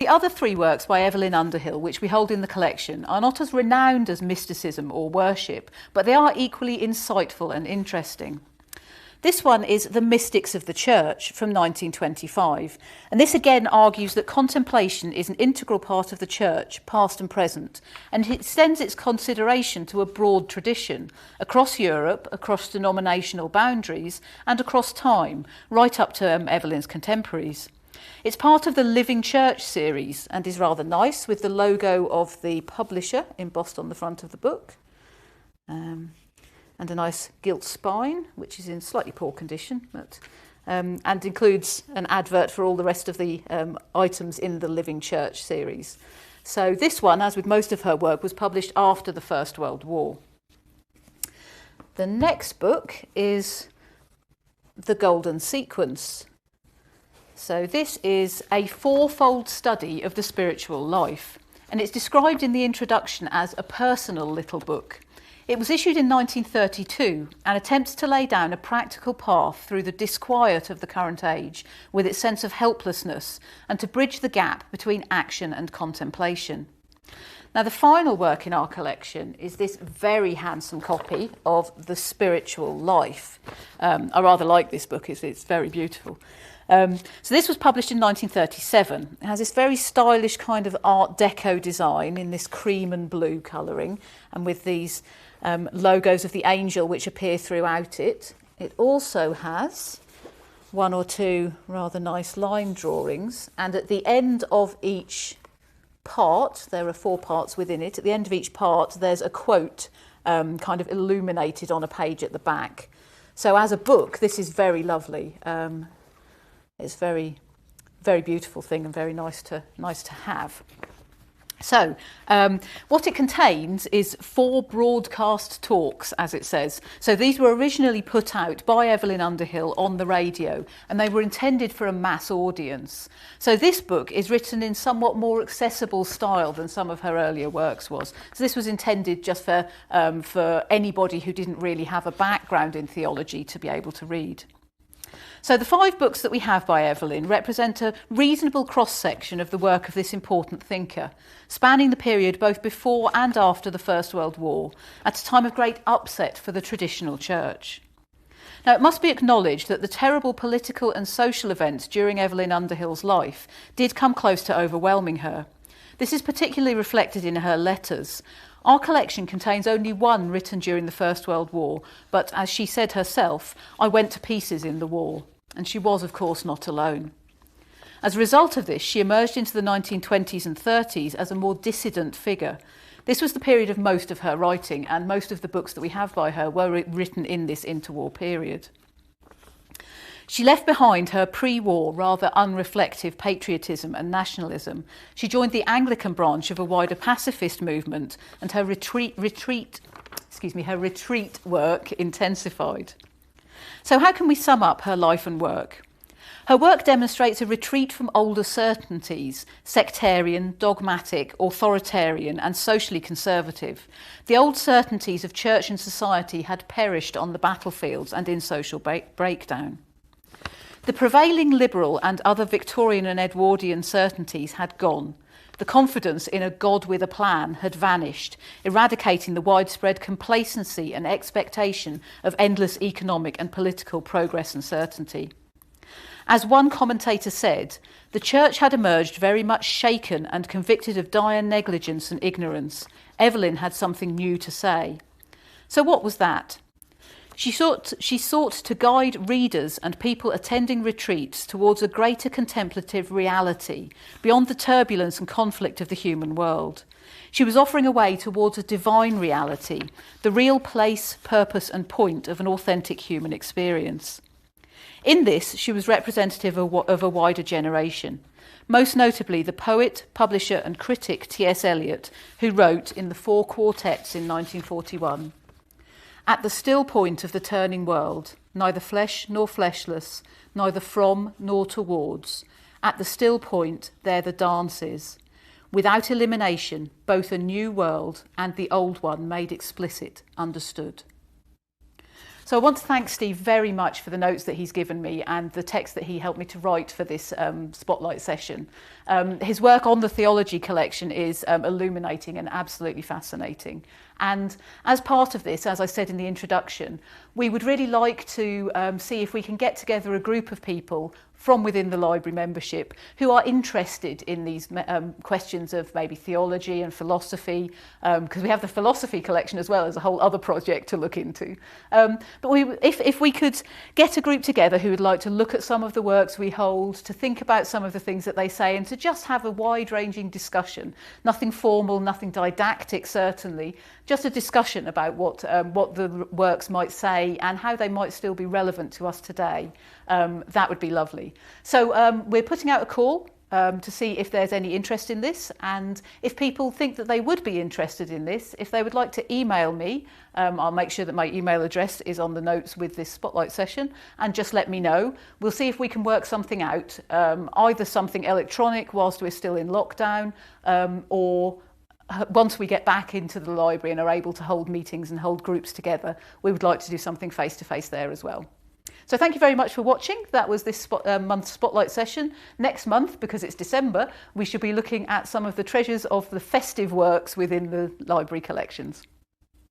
The other three works by Evelyn Underhill, which we hold in the collection, are not as renowned as mysticism or worship, but they are equally insightful and interesting. This one is The Mystics of the Church from 1925, and this again argues that contemplation is an integral part of the Church, past and present, and it extends its consideration to a broad tradition across Europe, across denominational boundaries, and across time, right up to Evelyn's contemporaries. It's part of the Living Church series and is rather nice, with the logo of the publisher embossed on the front of the book. And a nice gilt spine, which is in slightly poor condition, but, and includes an advert for all the rest of the items in the Living Church series. So this one, as with most of her work, was published after the First World War. The next book is The Golden Sequence. So this is a fourfold study of the spiritual life, and it's described in the introduction as a personal little book. It was issued in 1932 and attempts to lay down a practical path through the disquiet of the current age with its sense of helplessness and to bridge the gap between action and contemplation. Now, the final work in our collection is this very handsome copy of The Spiritual Life. I rather like this book, it's very beautiful. So this was published in 1937. It has this very stylish kind of Art Deco design in this cream and blue colouring, and with these logos of the angel which appear throughout it. It also has one or two rather nice line drawings, and at the end of each part, there are 4 parts within it, at the end of each part there's a quote kind of illuminated on a page at the back. So as a book, this is very lovely. It's very, very beautiful thing and very nice to have. So what it contains is 4 broadcast talks, as it says. So these were originally put out by Evelyn Underhill on the radio, and they were intended for a mass audience. So this book is written in somewhat more accessible style than some of her earlier works was. So this was intended just for anybody who didn't really have a background in theology to be able to read. So the 5 books that we have by Evelyn represent a reasonable cross-section of the work of this important thinker, spanning the period both before and after the First World War, at a time of great upset for the traditional church. Now, it must be acknowledged that the terrible political and social events during Evelyn Underhill's life did come close to overwhelming her. This is particularly reflected in her letters. Our collection contains only one written during the First World War, but as she said herself, I went to pieces in the war. And she was, of course, not alone. As a result of this, she emerged into the 1920s and 30s as a more dissident figure. This was the period of most of her writing, and most of the books that we have by her were written in this interwar period. She left behind her pre-war, rather unreflective patriotism and nationalism. She joined the Anglican branch of a wider pacifist movement, and her retreat work intensified. So how can we sum up her life and work? Her work demonstrates a retreat from older certainties, sectarian, dogmatic, authoritarian and socially conservative. The old certainties of church and society had perished on the battlefields and in social breakdown. The prevailing liberal and other Victorian and Edwardian certainties had gone. The confidence in a God with a plan had vanished, eradicating the widespread complacency and expectation of endless economic and political progress and certainty. As one commentator said, the church had emerged very much shaken and convicted of dire negligence and ignorance. Evelyn had something new to say. So what was that? She sought to guide readers and people attending retreats towards a greater contemplative reality, beyond the turbulence and conflict of the human world. She was offering a way towards a divine reality, the real place, purpose and point of an authentic human experience. In this, she was representative of a wider generation, most notably the poet, publisher and critic T.S. Eliot, who wrote in the 4 quartets in 1941, "At the still point of the turning world, neither flesh nor fleshless, neither from nor towards, at the still point there the dance is, without elimination, both a new world and the old one made explicit, understood." So I want to thank Steve very much for the notes that he's given me and the text that he helped me to write for this spotlight session. His work on the theology collection is illuminating and absolutely fascinating. And as part of this, as I said in the introduction, we would really like to see if we can get together a group of people from within the library membership who are interested in these questions of maybe theology and philosophy, because we have the philosophy collection as well as a whole other project to look into. But if we could get a group together who would like to look at some of the works we hold, to think about some of the things that they say, and to just have a wide-ranging discussion, nothing formal, nothing didactic certainly, just a discussion about what the works might say and how they might still be relevant to us today, that would be lovely. So we're putting out a call to see if there's any interest in this, and if people think that they would be interested in this, if they would like to email me, I'll make sure that my email address is on the notes with this spotlight session, and just let me know. We'll see if we can work something out, either something electronic whilst we're still in lockdown, or once we get back into the library and are able to hold meetings and hold groups together, we would like to do something face-to-face there as well. So thank you very much for watching. That was this month's Spotlight session. Next month, because it's December, we should be looking at some of the treasures of the festive works within the library collections.